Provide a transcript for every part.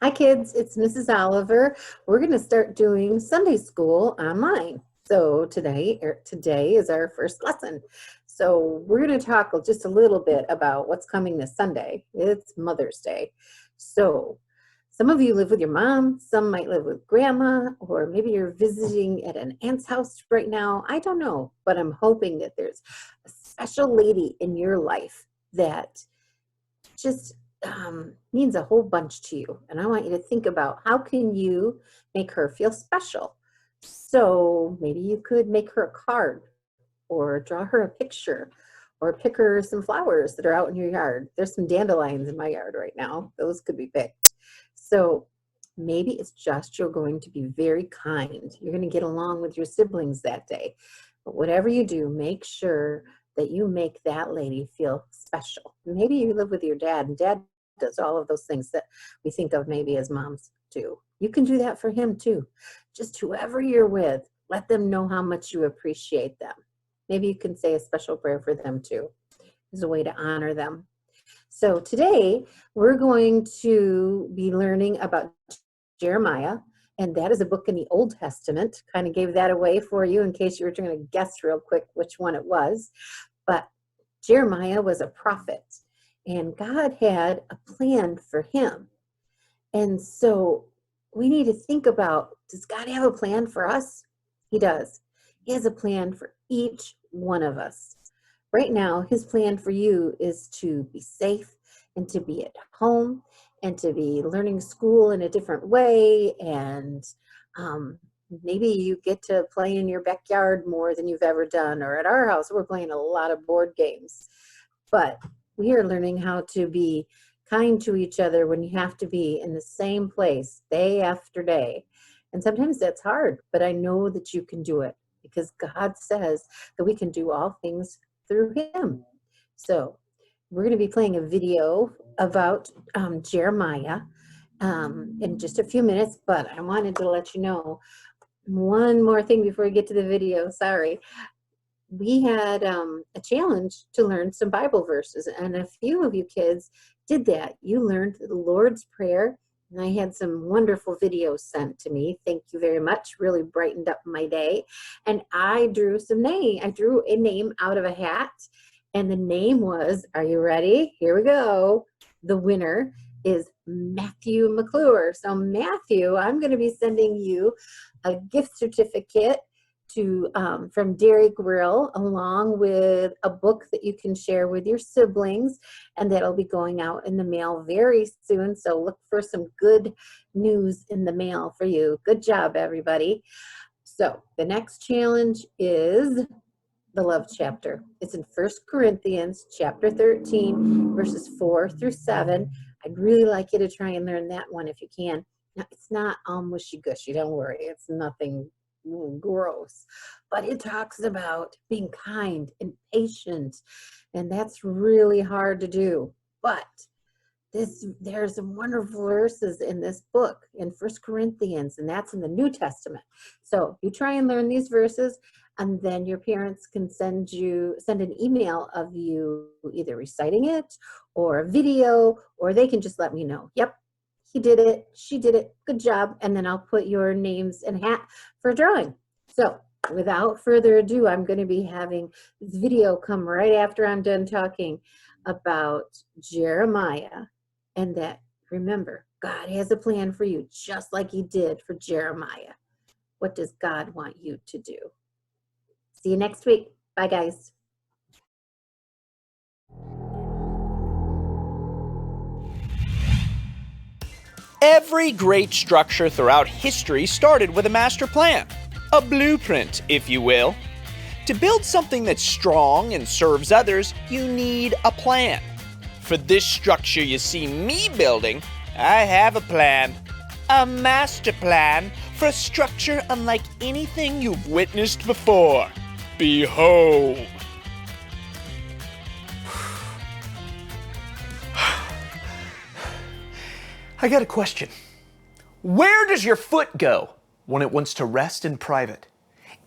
Hi, kids. It's Mrs. Oliver. We're going to start doing Sunday school online. So today is our first lesson. So we're going to talk just a little bit about what's coming this Sunday. It's Mother's Day. So some of you live with your mom, some might live with grandma, or maybe you're visiting at an aunt's house right now. I don't know, but I'm hoping that there's a special lady in your life that just means a whole bunch to you. And I want you to think about how can you make her feel special. So maybe you could make her a card or draw her a picture or pick her some flowers that are out in your yard. There's some dandelions in my yard right now. Those could be picked. So maybe it's just you're going to be very kind. You're going to get along with your siblings that day. But whatever you do, make sure that you make that lady feel special. Maybe you live with your dad, and dad does all of those things that we think of maybe as moms do. You can do that for him too. Just whoever you're with, let them know how much you appreciate them. Maybe you can say a special prayer for them too, as a way to honor them. So today we're going to be learning about Jeremiah, and that is a book in the Old Testament. Kind of gave that away for you in case you were trying to guess real quick which one it was. But Jeremiah was a prophet, and God had a plan for him. And so we need to think about, does God have a plan for us? He does. He has a plan for each one of us. Right now, his plan for you is to be safe and to be at home and to be learning school in a different way. And maybe you get to play in your backyard more than you've ever done. Or at our house, we're playing a lot of board games. But we are learning how to be kind to each other when you have to be in the same place day after day. And sometimes that's hard, but I know that you can do it because God says that we can do all things through him. So we're going to be playing a video about Jeremiah in just a few minutes, but I wanted to let you know one more thing before we get to the video. Sorry. We had a challenge to learn some Bible verses, and a few of you kids did that. You learned the Lord's Prayer, and I had some wonderful videos sent to me. Thank you very much. Really brightened up my day. And I drew a name out of a hat, and the name was, are you ready? Here we go. The winner is Matthew McClure. So Matthew, I'm going to be sending you a gift certificate from Dairy Grill, along with a book that you can share with your siblings, and that'll be going out in the mail very soon. So look for some good news in the mail for you. Good job, everybody. So the next challenge is the love chapter. It's in 1 Corinthians chapter 13, verses 4 through 7. I'd really like you to try and learn that one if you can. Now, it's not mushy-gushy, don't worry. It's nothing gross, but it talks about being kind and patient, and that's really hard to do. But there's some wonderful verses in this book in 1 Corinthians, and that's in the New Testament. So you try and learn these verses, and then your parents can send an email of you either reciting it or a video, or they can just let me know, yep, he did it, she did it, good job, and then I'll put your names in a hat for drawing. So without further ado, I'm going to be having this video come right after I'm done talking about Jeremiah, and that, remember, God has a plan for you just like he did for Jeremiah. What does God want you to do? See you next week. Bye, guys. Every great structure throughout history started with a master plan, a blueprint, if you will. To build something that's strong and serves others, you need a plan. For this structure you see me building, I have a plan. A master plan for a structure unlike anything you've witnessed before. Behold. I got a question. Where does your foot go when it wants to rest in private?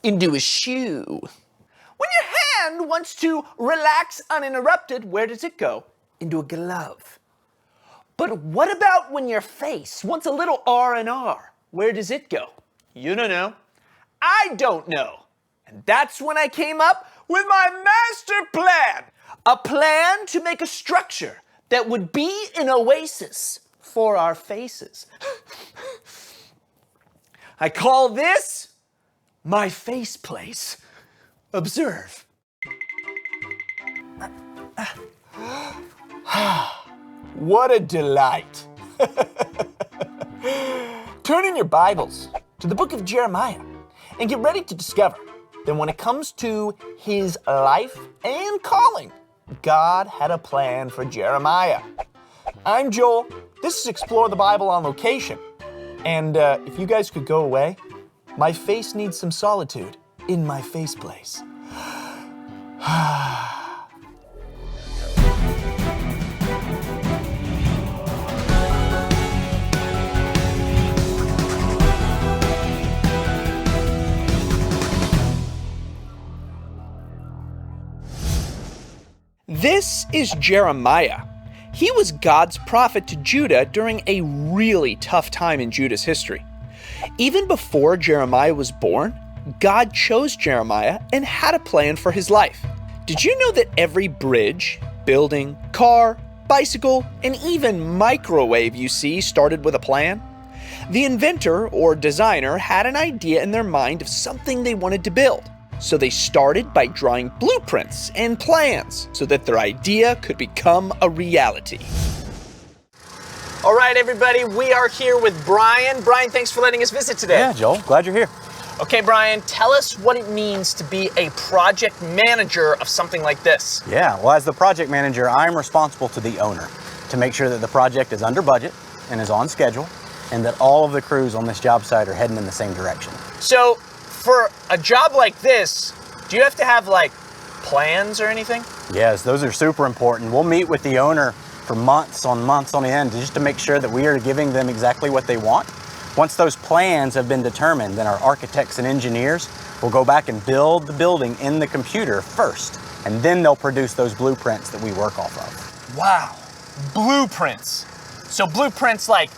Into a shoe. When your hand wants to relax uninterrupted, where does it go? Into a glove. But what about when your face wants a little R&R? Where does it go? You don't know. I don't know. And that's when I came up with my master plan. A plan to make a structure that would be an oasis for our faces. I call this my face place. Observe. What a delight. Turn in your Bibles to the book of Jeremiah and get ready to discover that when it comes to his life and calling, God had a plan for Jeremiah. I'm Joel. This is Explore the Bible on Location. And if you guys could go away, my face needs some solitude in my face place. This is Jeremiah. He was God's prophet to Judah during a really tough time in Judah's history. Even before Jeremiah was born, God chose Jeremiah and had a plan for his life. Did you know that every bridge, building, car, bicycle, and even microwave you see started with a plan? The inventor or designer had an idea in their mind of something they wanted to build. So they started by drawing blueprints and plans so that their idea could become a reality. All right, everybody, we are here with Brian. Brian, thanks for letting us visit today. Yeah, Joel, glad you're here. Okay, Brian, tell us what it means to be a project manager of something like this. Yeah, well, as the project manager, I'm responsible to the owner to make sure that the project is under budget and is on schedule, and that all of the crews on this job site are heading in the same direction. So, for a job like this, do you have to have, like, plans or anything? Yes, those are super important. We'll meet with the owner for months on end just to make sure that we are giving them exactly what they want. Once those plans have been determined, then our architects and engineers will go back and build the building in the computer first, and then they'll produce those blueprints that we work off of. Wow, blueprints. So blueprints like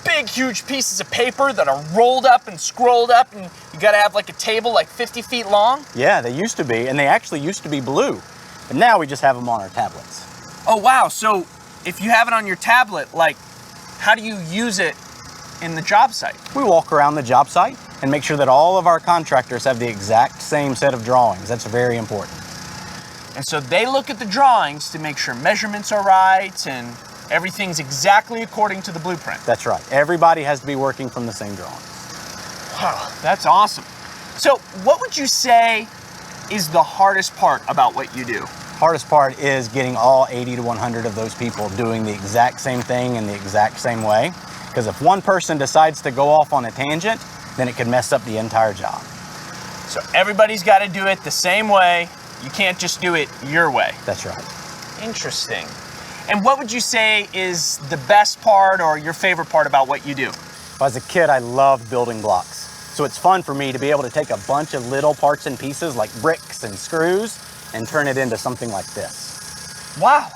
big, huge pieces of paper that are rolled up and scrolled up, and you gotta have like a table like 50 feet long? Yeah, they used to be, and they actually used to be blue, but now we just have them on our tablets. Oh wow, so if you have it on your tablet, like, how do you use it in the job site? We walk around the job site and make sure that all of our contractors have the exact same set of drawings. That's very important. And so they look at the drawings to make sure measurements are right and everything's exactly according to the blueprint. That's right. Everybody has to be working from the same drawings. Wow, that's awesome. So what would you say is the hardest part about what you do? Hardest part is getting all 80 to 100 of those people doing the exact same thing in the exact same way. Because if one person decides to go off on a tangent, then it could mess up the entire job. So everybody's got to do it the same way. You can't just do it your way. That's right. Interesting. And what would you say is the best part or your favorite part about what you do? As a kid, I loved building blocks. So it's fun for me to be able to take a bunch of little parts and pieces like bricks and screws and turn it into something like this. Wow,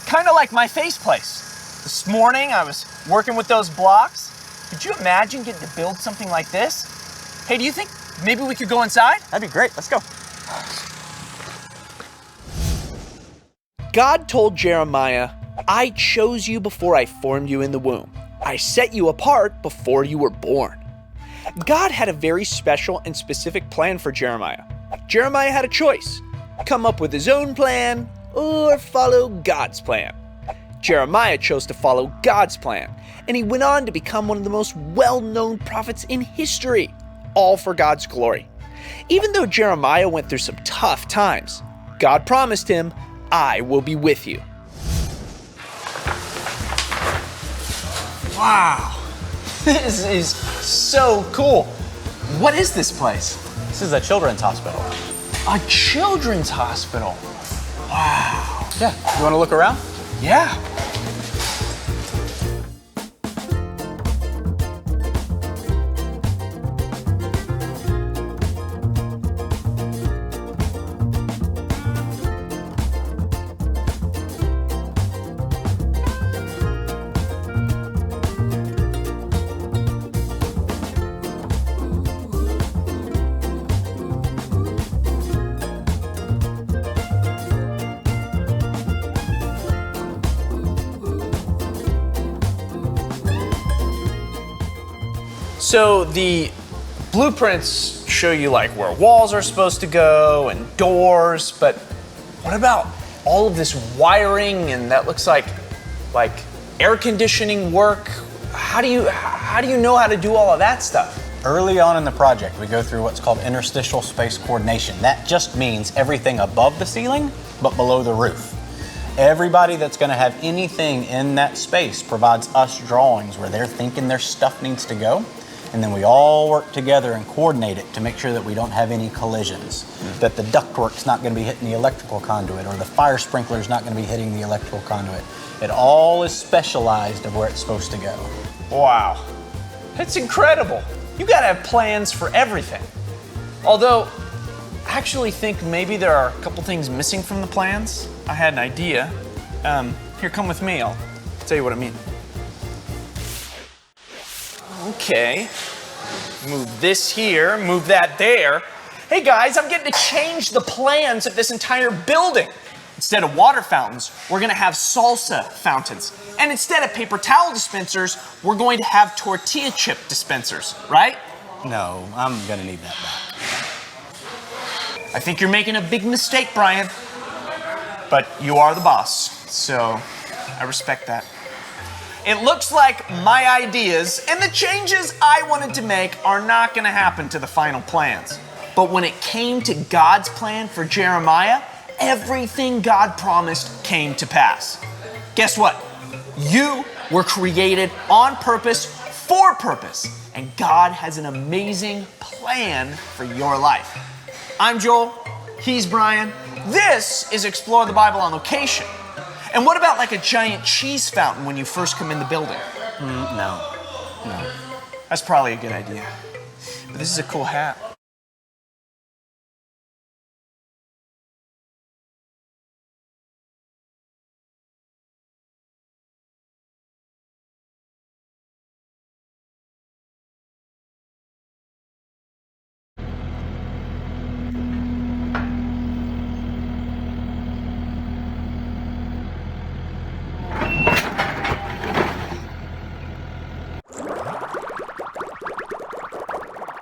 kind of like my face place. This morning I was working with those blocks. Could you imagine getting to build something like this? Hey, do you think maybe we could go inside? That'd be great, let's go. God told Jeremiah, "I chose you before I formed you in the womb. I set you apart before you were born." God had a very special and specific plan for Jeremiah. Jeremiah had a choice: come up with his own plan or follow God's plan. Jeremiah chose to follow God's plan, and he went on to become one of the most well-known prophets in history, all for God's glory. Even though Jeremiah went through some tough times, God promised him, "I will be with you." Wow, this is so cool. What is this place? This is a children's hospital. A children's hospital. Wow. Yeah, you want to look around? Yeah. So the blueprints show you like where walls are supposed to go and doors, but what about all of this wiring and that looks like air conditioning work? How do you know how to do all of that stuff? Early on in the project, we go through what's called interstitial space coordination. That just means everything above the ceiling, but below the roof. Everybody that's going to have anything in that space provides us drawings where they're thinking their stuff needs to go. And then we all work together and coordinate it to make sure that we don't have any collisions, that the ductwork's not going to be hitting the electrical conduit or the fire sprinkler's not going to be hitting the electrical conduit. It all is specialized of where it's supposed to go. Wow, that's incredible. You gotta have plans for everything. Although, I actually think maybe there are a couple things missing from the plans. I had an idea. Here, come with me, I'll tell you what I mean. Okay, move this here, move that there. Hey guys, I'm getting to change the plans of this entire building. Instead of water fountains, we're gonna have salsa fountains. And instead of paper towel dispensers, we're going to have tortilla chip dispensers, right? No, I'm gonna need that back. I think you're making a big mistake, Brian. But you are the boss, so I respect that. It looks like my ideas and the changes I wanted to make are not gonna happen to the final plans. But when it came to God's plan for Jeremiah, everything God promised came to pass. Guess what? You were created on purpose, for purpose, and God has an amazing plan for your life. I'm Joel, he's Brian. This is Explore the Bible on Location. And what about like a giant cheese fountain when you first come in the building? No. That's probably a good idea. But this is a cool hat.